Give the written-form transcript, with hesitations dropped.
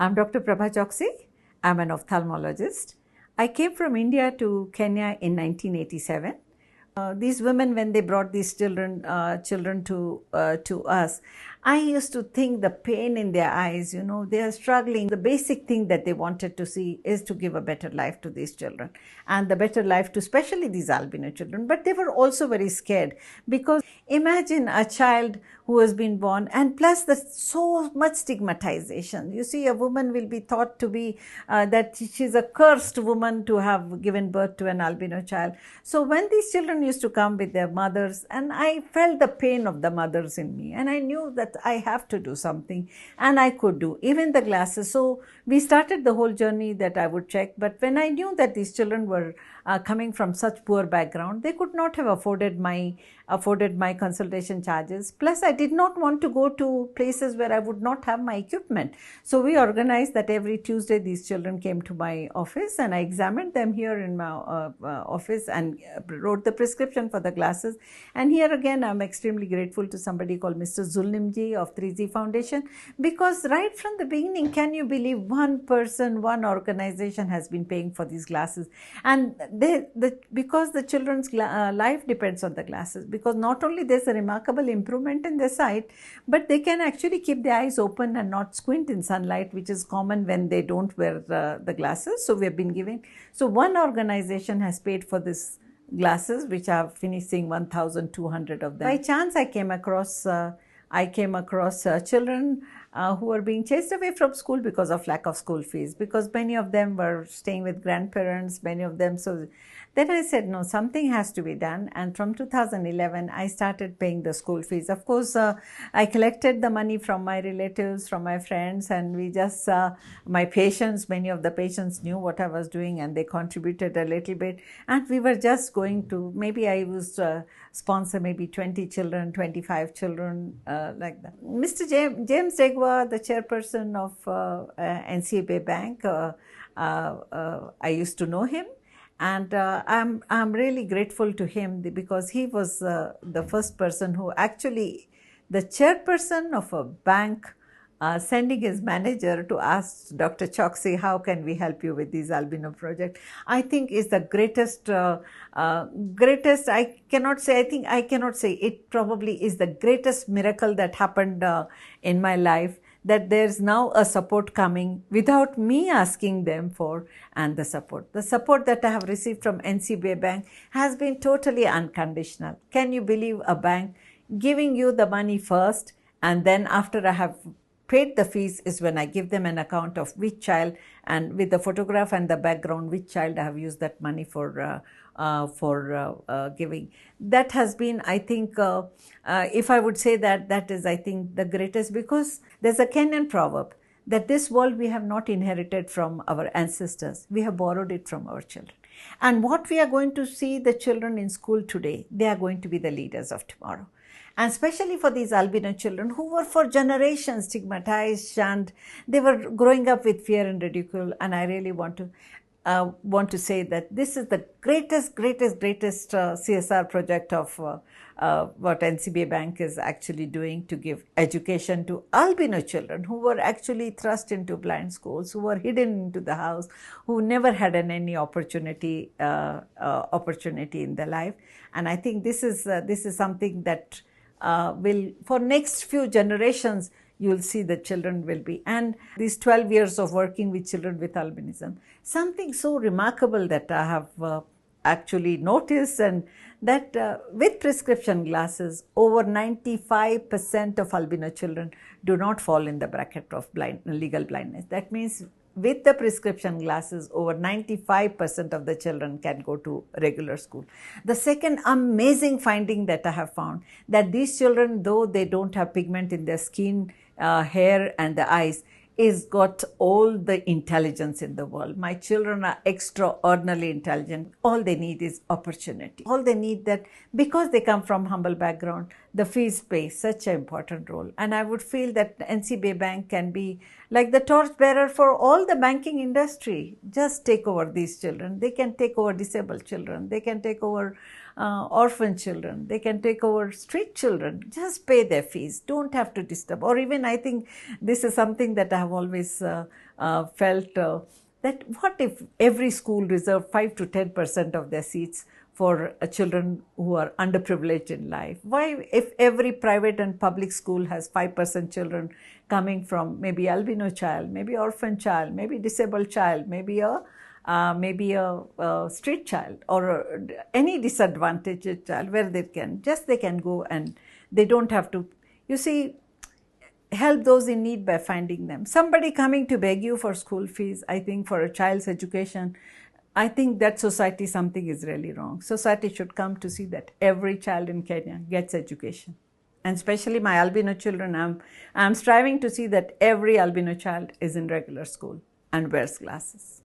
I'm Dr. Prabha Choksey. I'm an ophthalmologist. I came from India to Kenya in 1987. These women, when they brought these children to us, I used to think the pain in their eyes, they are struggling. The basic thing that they wanted to see is to give a better life to these children, and the better life to especially these albino children. But they were also very scared, because imagine a child who has been born, and plus the so much stigmatization. You see, a woman will be thought to be that she's a cursed woman to have given birth to an albino child. So when these children used to come with their mothers, and I felt the pain of the mothers in me, and I knew that I have to do something, and I could do even the glasses. So we started the whole journey that I would check. But when I knew that these children were coming from such poor background, they could not have afforded my consultation charges. Plus, I did not want to go to places where I would not have my equipment. So we organized that every Tuesday these children came to my office, and I examined them here in my office and wrote the prescription for the glasses. And here again, I'm extremely grateful to somebody called Mr. Ncba of 3Z Foundation, because right from the beginning, can you believe, one person, one organization has been paying for these glasses. And because the children's life depends on the glasses, because not only there's a remarkable improvement in their sight, but they can actually keep their eyes open and not squint in sunlight, which is common when they don't wear the glasses. So we have been giving. So one organization has paid for this glasses, which I have finished seeing 1,200 of them. By chance, I came across children who were being chased away from school because of lack of school fees, because many of them were staying with grandparents, many of them. So then I said, no, something has to be done. And from 2011, I started paying the school fees. Of course, I collected the money from my relatives, from my friends, and we just, my patients, many of the patients knew what I was doing, and they contributed a little bit. And we were just going to, maybe I used sponsor maybe 20 children, 25 children, like that. Mr. James Degwa, the chairperson of Ncba Bank, I used to know him. And I'm really grateful to him, because he was the first person who actually, the chairperson of a bank, sending his manager to ask Dr. Choksey, how can we help you with these albino project? I think is the greatest, I cannot say, it probably is the greatest miracle that happened in my life, that there's now a support coming without me asking them for, and the support that I have received from Ncba Bank has been totally unconditional. Can you believe a bank giving you the money first, and then after I have paid the fees is when I give them an account of which child, and with the photograph and the background, which child I have used that money for giving. That has been, I think, if I would say that is, I think, the greatest, because there's a Kenyan proverb that this world we have not inherited from our ancestors, we have borrowed it from our children. And what we are going to see the children in school today, they are going to be the leaders of tomorrow. And especially for these albino children who were for generations stigmatized, and they were growing up with fear and ridicule. And I really want to say that this is the greatest CSR project of what Ncba Bank is actually doing, to give education to albino children who were actually thrust into blind schools, who were hidden into the house, who never had any opportunity in their life. And I think this is something that will, for next few generations, you'll see the children will be. And these 12 years of working with children with albinism, something so remarkable that I have actually noticed, and that with prescription glasses, over 95% of albino children do not fall in the bracket of legal blindness. That means with the prescription glasses, over 95% of the children can go to regular school. The second amazing finding that I have found, that these children, though they don't have pigment in their skin, hair and the eyes, is got all the intelligence in the world. My children are extraordinarily intelligent. All they need is opportunity. All they need that, because they come from humble background, the fees play such an important role. And I would feel that Ncba Bank can be like the torchbearer for all the banking industry. Just take over these children. They can take over disabled children. They can take over orphan children. They can take over street children. Just pay their fees. Don't have to disturb. Or even I think this is something that I have always felt that what if every school reserved 5 to 10% of their seats for children who are underprivileged in life? Why, if every private and public school has 5% children coming from maybe albino child, maybe orphan child, maybe disabled child, maybe a street child, or any disadvantaged child, where they can go and they don't have to, you see, help those in need by finding them. Somebody coming to beg you for school fees, I think for a child's education, I think that society, something is really wrong. Society should come to see that every child in Kenya gets education. And especially my albino children, I'm striving to see that every albino child is in regular school and wears glasses.